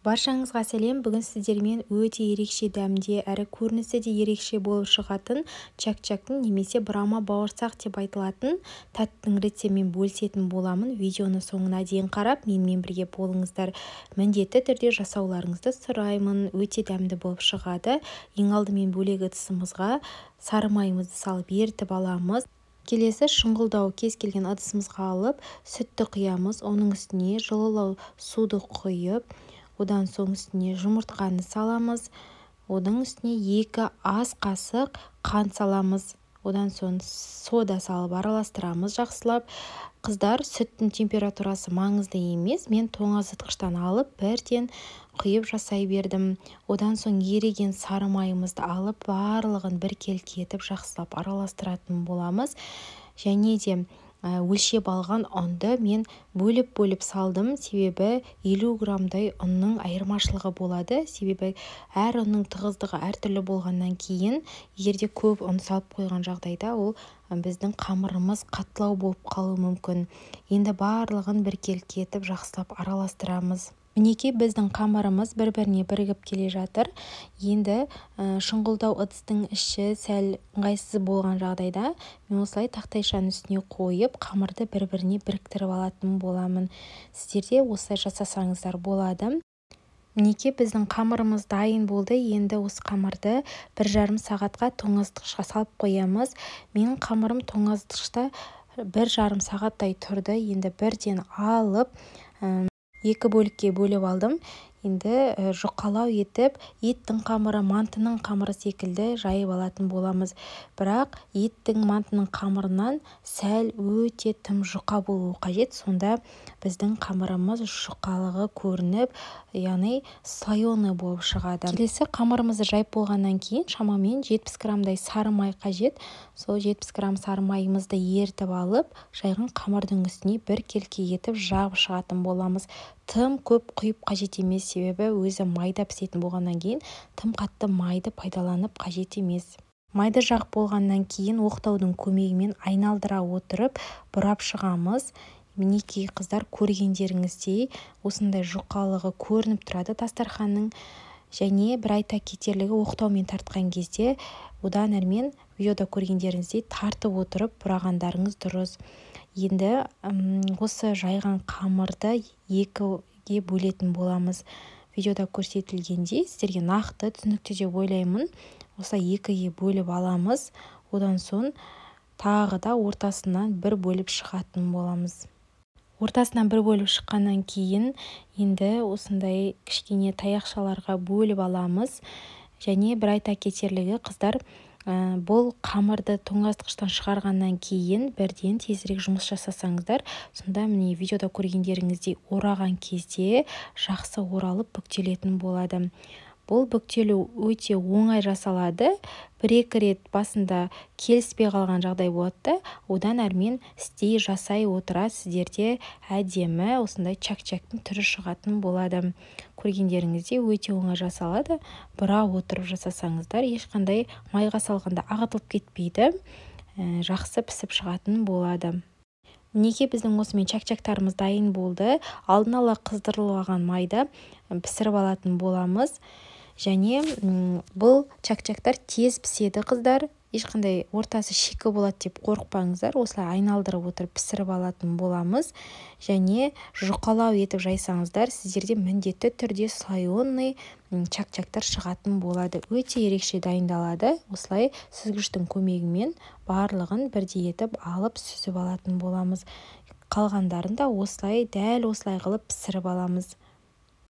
Баршаңызға сәлем. Бүгін сіздермен өте ерекше дәмде әрі көрінісі де ерекше болып шығатын чак-чактың немесе брама бауырсақ деп айтылатын тәттінің рецептімен бөлісетін боламын. Видеоны соңына дейін қарап, менімен бірге болыңыздар. Міндетті түрде жасауларыңызды сұраймын. Өте дәмді болып шығады. Ең алдымен бөлек ыдысымызға сары майымызды салып ерітіп аламыз. Келесі шұңғылдау кез келген ыдысымызға алып, сүтті құямыз. Оның үстіне жылылау суды құйып, одан соң үстіне жұмыртқаны саламыз. Одан үстіне 2 ас қасық қант саламыз. Одан соң сода салып араластырамыз жақсылап. Қыздар, сүттің температурасы маңызды емес. Мен тоңазытқыштан алып, бірден құйып жасай бердім. Одан соң еріген сары майымызды алып, барлығын біркелкі етіп жақсылап араластыратын боламыз. Және де өлшеп алған ұнды мен бөліп салдым, себебі 50 граммдай ұнның айырмашылығы болады. Себебі әр ұнның тығыздығы әртүрлі болғаннан кейін, егерде көп ұн салып қойған жағдайда, ол біздің қамырымыз қаттылау болып қалуы мүмкін. Енді барлығын біркелкі етіп жақсылап араластырамыз. Мінекей біздің қамырымыз бір-біріне бірігіп келе жатыр. Енді шұңғылдау ыдыстың іші сәл ыңғайсыз болған жағдайда мен осылай тақтайшаның үстіне қойып, қамырды бір-біріне біріктіріп алатын боламын. Сіздерде осылай жасасаңыздар болады. Мінекей біздің қамырымыз дайын болды. Енді осы қамырды 1,5 сағатқа тоңазытқышқа салып қоямыз. Менің қамырым тоңазытқышта 1,5 сағаттай тұрды. Енді бірден алып 2 бөлікке бөліп алдым. Енді жұқалау етіп, еттің қамыры, мантының қамыры секілді жайып алатын боламыз. Бірақ еттің, мантының қамырынан сәл өте тым жұқа болуы қажет. Сонда біздің қамырымыз жұқалығы көрініп, яғни слоеный болып шығады. Келесі қамырымызды жайып болғаннан кейін шамамен 70 граммдай сары май қажет. Сол 70 грамм сары майымызды ерітіп алып, жайған қамырдың үстіне біркелкі етіп жағып шығатын боламыз. Тым көп құйып қажет емес, себебі өзі майда пісетін болғаннан кейін тым қатты майды пайдаланып қажет емес. Майды жағып болғаннан кейін оқтаудың көмегімен айналдыра отырып бұрап шығамыз. Мінекей қыздар, көргендеріңіздей осындай жұқалығы көрініп тұрады дастарханның. Және бір айта кетерлігі, оқтаумен тартқан кезде одан әрмен видеода көргендеріңіздей тартып отырып бұрағандарыңыз дұрыс. Енді осы жайған қамырды 2-ге бөлетін боламыз. Видеода көрсетілгендей, сіздерге нақты түсінікті деп ойлаймын. Осылай 2-ге бөліп аламыз. Одан соң тағы да ортасынан бір бөліп шығатын боламыз. Ортасынан бір бөліп шыққаннан кейін енді осындай кішкене таяқшаларға бөліп аламыз. Және бір айта кетерлігі, қыздар, бұл қамырды тоңазытқыштан шығарғаннан кейін бірден тезірек жұмыс жасасаңыздар, сонда міне видеода көргендеріңіздей ораған кезде жақсы оралып бүктелетін болады. Бұл бүктелу өте оңай жасалады. 1-2 рет басында келіспей қалған жағдай болады. Одан әрмен істей жасай отыра сіздерде әдемі осындай чак-чактың түрі шығатын болады. Көргендеріңізде өте оңай жасалады. Бұра отырып жасасаңыздар, ешқандай майға салғанда ағытылып кетпейді. Жақсы пісіп шығатын болады. Мінекей біздің осымен чак-чактарымыз дайын болды. Алдын ала қыздырылған майда пісіріп алатын боламыз. Және бұл чак-чактар тез піседі, қыздар. Ешқандай ортасы шикі болады деп қорықпаңыздар. Осылай айналдырып отырып пісіріп алатын боламыз. Және жұқалау етіп жайсаңыздар, сіздерде міндетті түрде слоеный чак-чактар шығатын болады. Өте ерекше дайындалады. Осылай сүзгіштің көмегімен барлығын бірдей етіп алып сүзіп алатын боламыз. Қалғандарын да осылай, дәл осылай қылып пісіріп аламыз.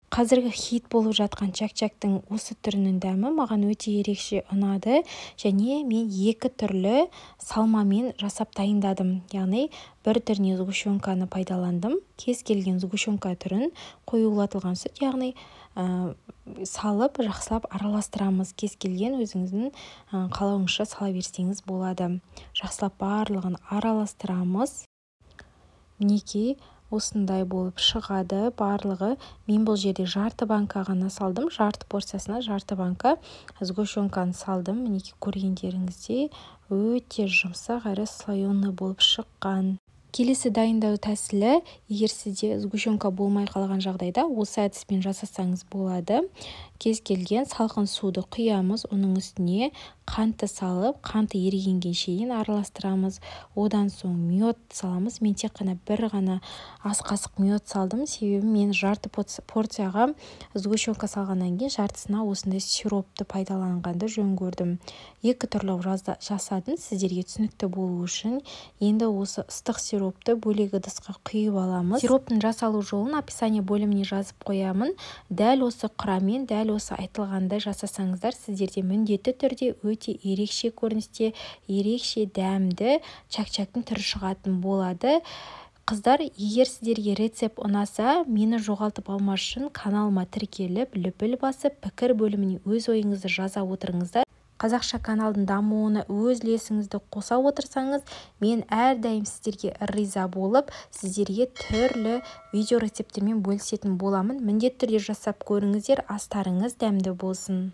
Қазіргі хит болып жатқан чак-чактың осы түрінің дәмі маған өте ерекше ұнады. Және мен 2 түрлі салмамен жасап дайындадым. Яғни бір түріне сгущенканы пайдаландым. Кез келген сгущенка түрін қоюлатылған сүт, яғни салып жақсылап араластырамыз. Кез келген өзіңіздің қалауыңызша сала берсеңіз болады. Жақсылап барлығын араластырамыз. Мінекей осындай болып шығады барлығы. Мен бұл жерде жарты банка ғана салдым. Жарты порциясына жарты банка сгущенканы салдым. Мінекей көргендеріңіздей өте жұмсақ әрі слоеный болып шыққан. Келесі дайындау тәсілі, егер сізде сгущенка болмай қалған жағдайда осы әдіспен жасасаңыз болады. Кез келген салқын суды құямыз, оның үстіне қантты салып, қанты ерігенге шейін араластырамыз. Одан соң мед саламыз. Мен тек қана бір ғана ас қасық мед салдым, себебі мен жарты порцияға сгущенка салғаннан кейін жартысына осындай сиропты пайдаланғанды жөн көрдім. Екі түрлі жасадым сіздерге түсінікті болу үшін. Енді осы ыстық сиропты бөлек ыдысқа құйып аламыз. Сироптың жасалу жолын описание бөліміне жазып қоямын. Дәл осы құраммен, дәл осы айтылғандай жасасаңыздар, сіздерде міндетті түрде өте ерекше көріністе, ерекше дәмді чак-чактың түрі шығатын болады. Қыздар, егер сіздерге рецепт ұнаса, мені жоғалтып алмас үшін каналыма тіркеліп, лүпіл басып, пікір бөліміне өз ойыңызды жаза отырыңыздар. Қазақша каналдың дамуына өз үлесіңізді қоса отырсаңыз, мен әрдайым сіздерге риза болып, сіздерге түрлі видео рецепттермен бөлісетін боламын. Міндетті түрде жасап көріңіздер, астарыңыз дәмді болсын.